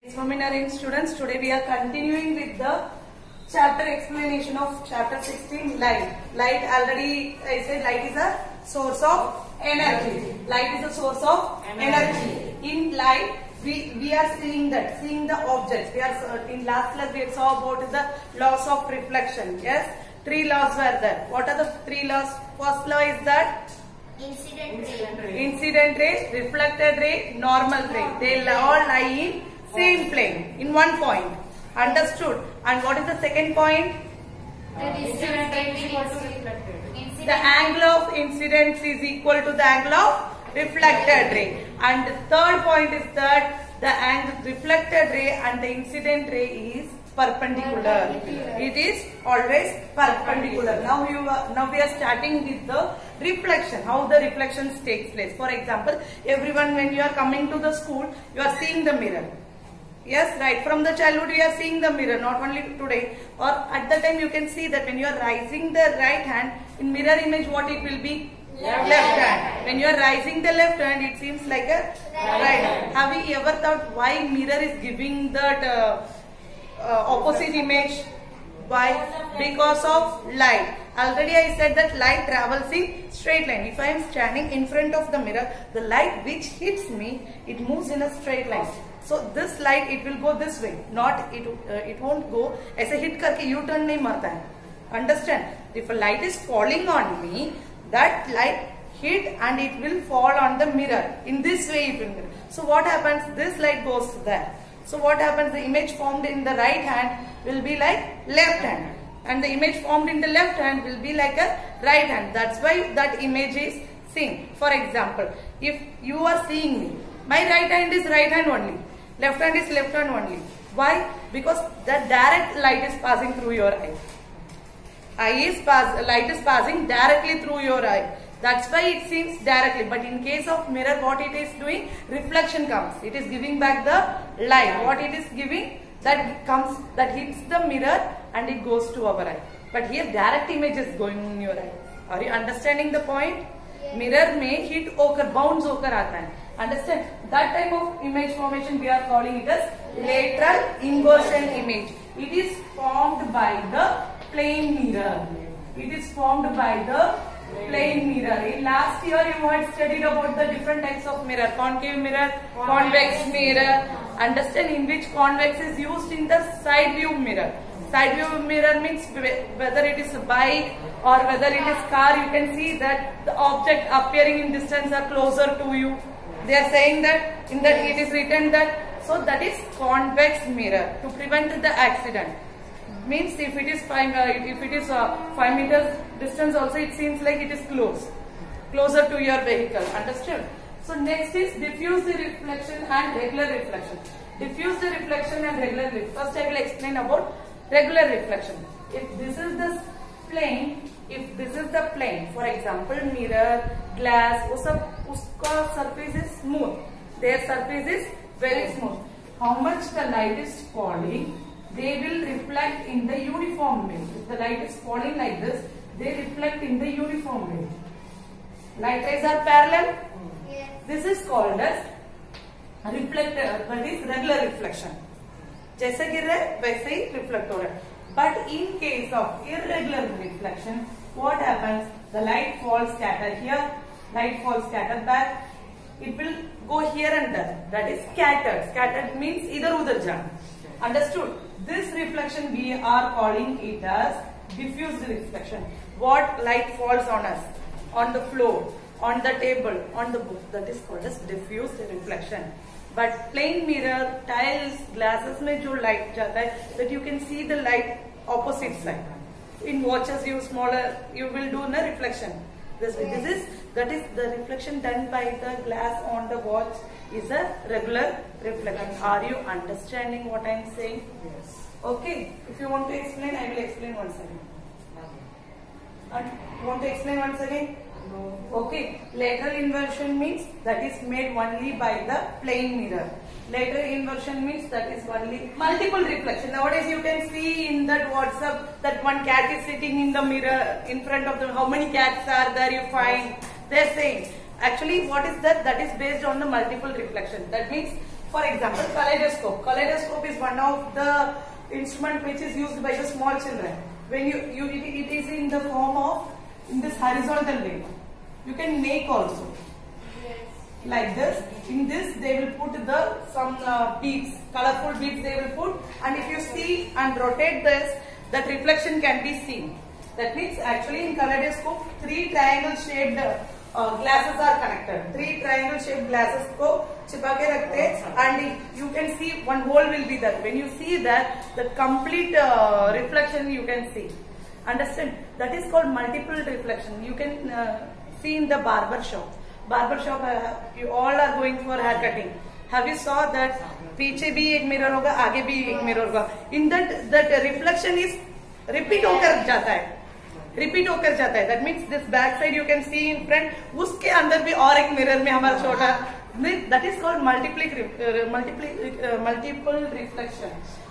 Swaminarayan students, today we are continuing with the chapter explanation of chapter 16, light. Light, already I said light is a source of energy. Light is a source of energy. In light, we are seeing the objects. We are in last class we saw about the laws of reflection. Yes, three laws were there. What are the three laws? First law is that incident ray, reflected ray, normal ray. They all lie in same plane, in one point. Understood? And what is the second point? The angle of incidence is equal to the angle of reflected ray. And the third point is that the angle reflected ray and the incident ray is perpendicular. It is always perpendicular. Now we are starting with the reflection. How the reflections takes place. For example, everyone, when you are coming to the school, you are seeing the mirror. Yes, right. From the childhood, you are seeing the mirror. Not only today, or at the time, you can see that when you are raising the right hand in mirror image, what it will be? Left hand. When you are raising the left hand, it seems like a right hand. Have you ever thought why mirror is giving that opposite image? Why? Because of light. Already I said that light travels in straight line. If I am standing in front of the mirror, the light which hits me, it moves in a straight line. So this light, it will go this way. Not it won't go. ऐसे hit करके U-turn नहीं मारता है. Understand? If a light is falling on me, that light hit and it will fall on the mirror. In this way it will mirror. So what happens? This light goes there. So what happens? The image formed in the right hand will be like left hand. And the image formed in the left hand will be like a right hand. That's why that image is seen. For example, if you are seeing me, my right hand is right hand only. Left hand is left hand only. Why? Because the direct light is passing through your eye. Light is passing directly through your eye. That's why it seems directly. But in case of mirror, what it is doing? Reflection comes. It is giving back the light. What it is giving? That hits the mirror and it goes to our eye. But here direct image is going in your eye. Are you understanding the point? Mirror में hit होकर bounce होकर आता है. Understand? That type of image formation we are calling it as lateral inversion image. It is formed by the plane mirror. It is formed by the plane mirror. In last year you had studied about the different types of mirror. Concave mirror, convex mirror. Understand in which convex is used in the side view mirror. Side view mirror means whether it is a bike or whether it is car, you can see that the object appearing in distance are closer to you. They are saying that in that it is written that, so that is convex mirror to prevent the accident. Means if it is 5 meters distance also, it seems like it is closer to your vehicle. Understood? So next is diffuse reflection and regular reflection. Diffuse reflection and regular reflection. First I will explain about regular reflection. If this is the plane, for example mirror, glass, uska surface is smooth. Their surface is very smooth. How much the light is falling, they will reflect in the uniform way. If the light is falling like this, they reflect in the uniform way. Light rays are parallel. Yes. This is called as reflector, that is regular reflection. जैसे गिर रहा है वैसे ही reflect हो रहा है. But in case of irregular reflection, what happens? The light falls scattered here, light falls scattered back. It will go here and there. That is scattered. Scattered means idhar udhar jana. Understood? This reflection we are calling it as diffused reflection. What light falls on us, on the floor, on the table, on the book, that is called as diffused reflection. But plane mirror, tiles, glasses में जो light जाता है, that you can see the light opposite side. In watches you will do a reflection. That is the reflection done by the glass on the watch is a regular reflection. Are you understanding what I am saying? Yes. Okay. If you want to explain, I will explain once again. Want to explain once again? No. Okay. Lateral inversion means that is made only by the plane mirror. Lateral inversion means that is only multiple reflection. Nowadays you can see in that WhatsApp that one cat is sitting in the mirror in front of them. How many cats are there you find? They are saying. Actually what is that? That is based on the multiple reflection. That means For example, kaleidoscope. Kaleidoscope is one of the instrument which is used by the small children. When it is in the form of in this horizontal way. You can make also like this. In this they will put some beads, colorful beads they will put, and if you see and rotate this, that reflection can be seen. That means actually in kaleidoscope 3 triangle shaped glasses are connected. 3 triangle shaped glasses ko chipake rakhte, and you can see one hole will be there. When you see that, the complete reflection you can see. Understand? That is called multiple reflection. You can see in the barber shop. Barber shop, you all are going for hair cutting. Have you saw that? पीछे भी एक mirror होगा, आगे भी एक mirror होगा. In that reflection is repeat होकर जाता है. रिपीट होकर जाता है. That means this back side you can see in front, उसके अंदर भी और एक मिरर में हमारा छोटा, that is called multiple reflection.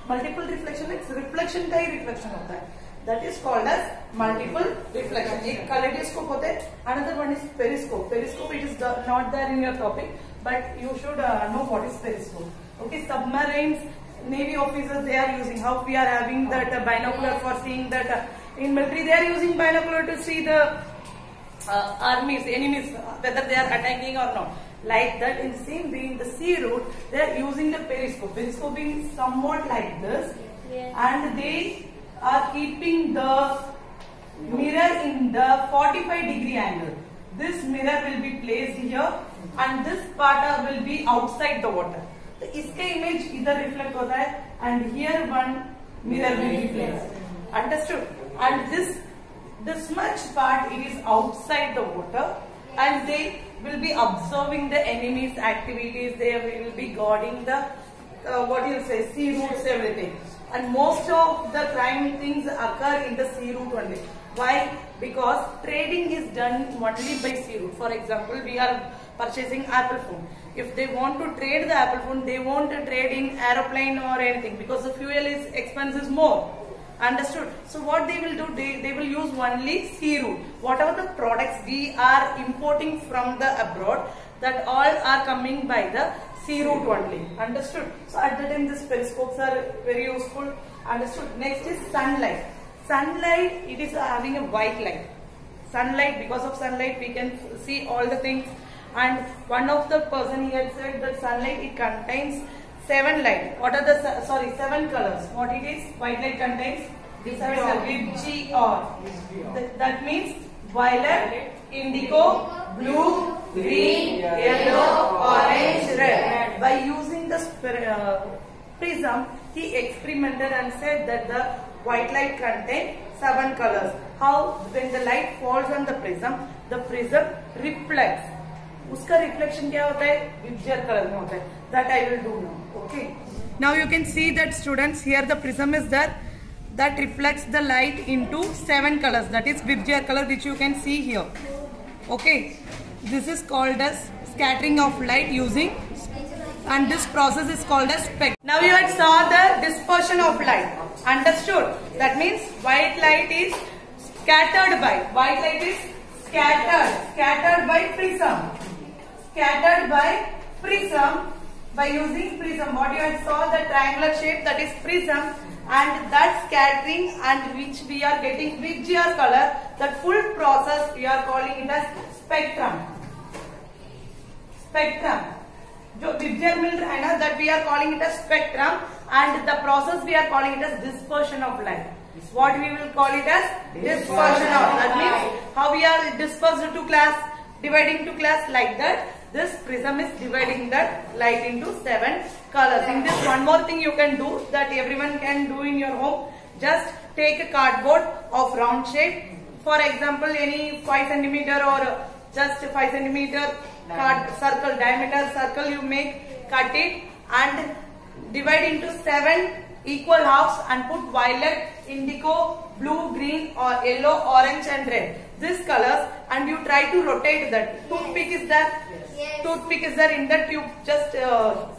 Multiple reflection reflection का ही रिफ्लेक्शन होता है. That is called as multiple reflection. एक कलेडोस्कोप होता है, another one is periscope. Periscope it is not there in your topic, but you should know what is periscope. Okay, submarines, Navy officers they are using. How we are having that binocular for seeing that. In military, they are using binocular to see the armies, enemies, whether they are attacking or not. Like that, in the same way, in the sea route, they are using the periscope. Periscope being somewhat like this, and they are keeping the mirror in the 45-degree angle. This mirror will be placed here, and this part will be outside the water. तो इसका image इधर reflect होता है, and here one mirror will be placed. Understood? And this much part it is outside the water, and they will be observing the enemy's activities. They will be guarding the sea routes, everything. And most of the crime things occur in the sea route only. Why? Because trading is done only by sea route. For example, we are purchasing Apple phone. If they want to trade the Apple phone, they won't trade in aeroplane or anything, because the fuel expense is more. Understood? So what they will do, they will use only sea route. Whatever the products we are importing from the abroad, that all are coming by the sea route only. Understood? So at that time these periscopes are very useful. Understood? Next is sunlight. Sunlight, it is having a white light. Sunlight, because of sunlight we can see all the things. And one of the person he had said that sunlight it contains 7 light. What are the 7 colors? What it is? White light contains 7 colors. VGR. That means violet, indigo, blue, green, yellow, orange, red. By using the prism, he experimented and said that the white light contains 7 colors. How? When the light falls on the prism reflects. उसका reflection क्या होता है? विबजियर colour में होता है. That I will do now. Okay. Now you can see that students, here the prism is there that reflects the light into 7 colors. That is Vibgyor color, which you can see here. Okay. This is called as scattering of light using, and this process is called as spectrum. Now you had saw the dispersion of light. Understood? That means white light is scattered by prism. Scattered by prism by using prism. What you had saw, the triangular shape, that is prism, and that scattering, and which we are getting Vibgyor color, that full process we are calling it as spectrum. जो Vibgyor मिल रहा है ना, that we are calling it as spectrum, and the process we are calling it as dispersion of light. What we will call it as dispersion of. That means how we are dispersed to class, dividing to class, like that. This prism is dividing that light into 7 colors. In this, one more thing you can do that everyone can do in your home. Just take a cardboard of round shape. For example, any 5 centimeter or just 5 centimeter circle, diameter circle you make, cut it and divide into 7 equal halves and put violet, indigo, blue, green, or yellow, orange and red. These colors, and you try to rotate that. Toothpick is there. Yes. Toothpick is there. In that you just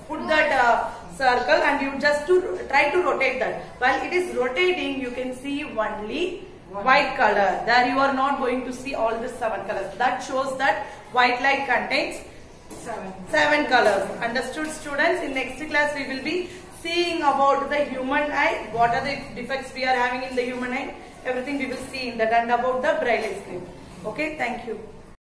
put that circle and you just try to rotate that. While it is rotating, you can see only white color. There you are not going to see all the 7 colors. That shows that white light contains Seven colors. Understood, students? In next class we will be seeing about the human eye. What are the defects we are having in the human eye? Everything we will see in that, and about the Braille script. Okay, thank you.